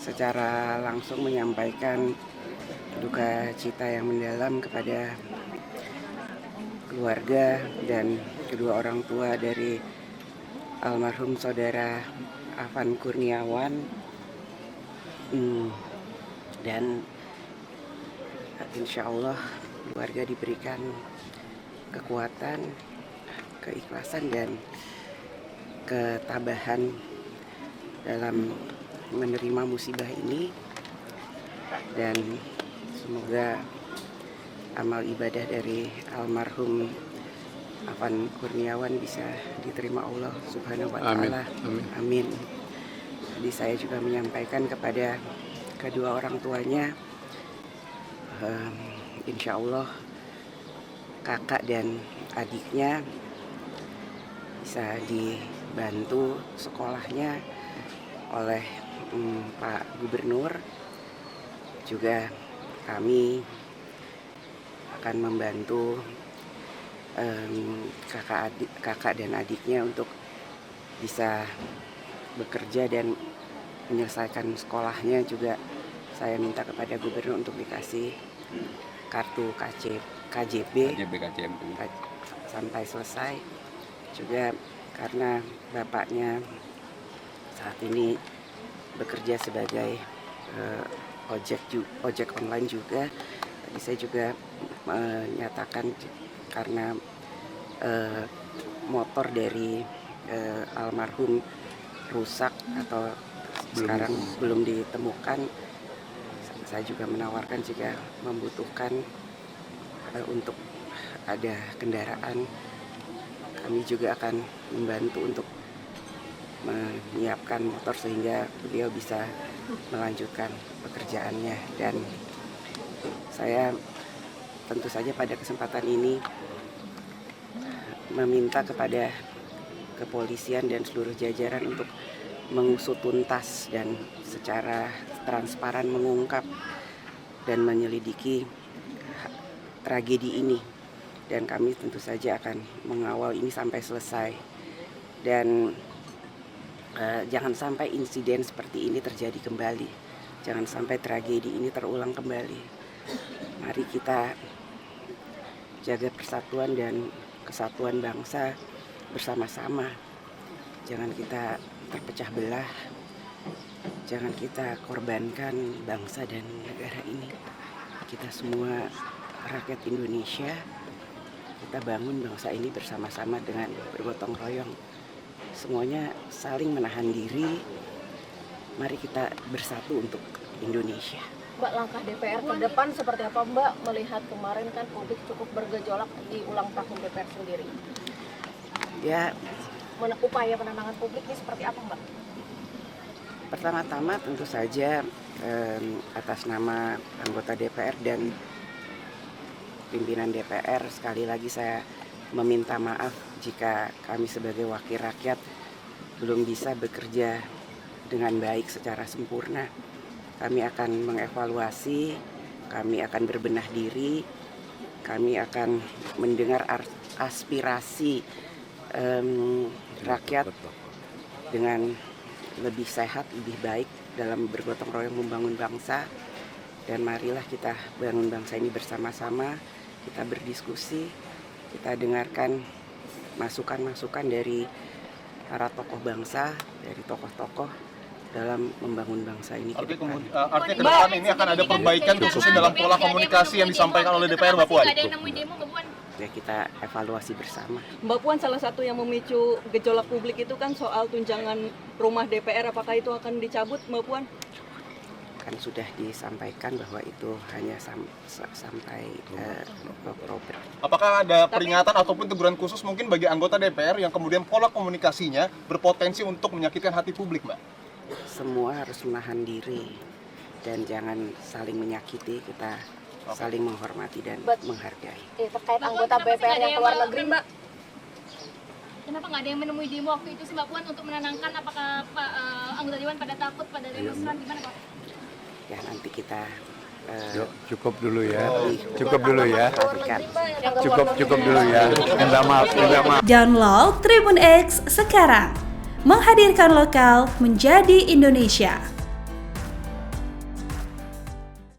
secara langsung menyampaikan duka cita yang mendalam kepada keluarga dan kedua orang tua dari almarhum saudara Afan Kurniawan, dan insya Allah keluarga diberikan kekuatan, keikhlasan dan ketabahan dalam menerima musibah ini, dan semoga amal ibadah dari almarhum Afan Kurniawan bisa diterima Allah Subhanahu wa Ta'ala. Amin. Jadi saya juga menyampaikan kepada kedua orang tuanya, insya Allah kakak dan adiknya bisa dibantu sekolahnya oleh Pak Gubernur. Juga kami akan membantu kakak dan adiknya untuk bisa bekerja dan menyelesaikan sekolahnya. Juga saya minta kepada Gubernur untuk dikasih kartu KJB sampai selesai. Juga karena bapaknya saat ini bekerja sebagai ojek online juga. Tadi saya juga menyatakan karena motor dari almarhum rusak atau sekarang belum ditemukan, saya juga menawarkan jika membutuhkan untuk ada kendaraan, kami juga akan membantu untuk menyiapkan motor sehingga beliau bisa melanjutkan pekerjaannya. Dan saya tentu saja pada kesempatan ini meminta kepada kepolisian dan seluruh jajaran untuk mengusut tuntas dan secara transparan mengungkap dan menyelidiki tragedi ini. Dan kami tentu saja akan mengawal ini sampai selesai. Dan jangan sampai insiden seperti ini terjadi kembali. Jangan sampai tragedi ini terulang kembali. Mari kita jaga persatuan dan kesatuan bangsa bersama-sama. Jangan kita terpecah belah. Jangan kita korbankan bangsa dan negara ini. Kita semua rakyat Indonesia. Kita bangun bangsa ini bersama-sama dengan bergotong royong. Semuanya saling menahan diri. Mari kita bersatu untuk Indonesia. Mbak, langkah DPR ke depan seperti apa Mbak? Melihat kemarin kan publik cukup bergejolak di ulang tahun DPR sendiri. Ya, upaya penenangan publik ini seperti apa Mbak? Pertama-tama tentu saja atas nama anggota DPR dan pimpinan DPR, sekali lagi saya meminta maaf jika kami sebagai wakil rakyat belum bisa bekerja dengan baik secara sempurna. Kami akan mengevaluasi, kami akan berbenah diri, kami akan mendengar aspirasi rakyat dengan lebih sehat, lebih baik dalam bergotong royong membangun bangsa. Dan marilah kita bangun bangsa ini bersama-sama, kita berdiskusi, kita dengarkan masukan-masukan dari para tokoh bangsa, dari tokoh-tokoh dalam membangun bangsa ini ke depan. Artinya ke depan ini akan ada perbaikan khususnya dalam pola komunikasi yang disampaikan oleh DPR, Mbak Puan? Ya, kita evaluasi bersama. Mbak Puan, salah satu yang memicu gejolak publik itu kan soal tunjangan rumah DPR, apakah itu akan dicabut, Mbak Puan? Kan sudah disampaikan bahwa itu hanya sampai Oktober. Apakah ada peringatan ataupun teguran khusus mungkin bagi anggota DPR yang kemudian pola komunikasinya berpotensi untuk menyakitkan hati publik, Mbak? Semua harus menahan diri dan jangan saling menyakiti, kita saling menghormati dan menghargai. Terkait anggota BPR yang keluar negeri, Mbak. Kenapa nggak ada yang menemui demo waktu itu sih Mbak Puan untuk menenangkan? Apakah anggota Dewan pada takut pada demonstran, gimana Pak? Ya nanti kita cukup dulu ya. Cukup dulu ya. Cukup dulu ya. Minta maaf. Download Tribun X sekarang. Menghadirkan lokal menjadi Indonesia.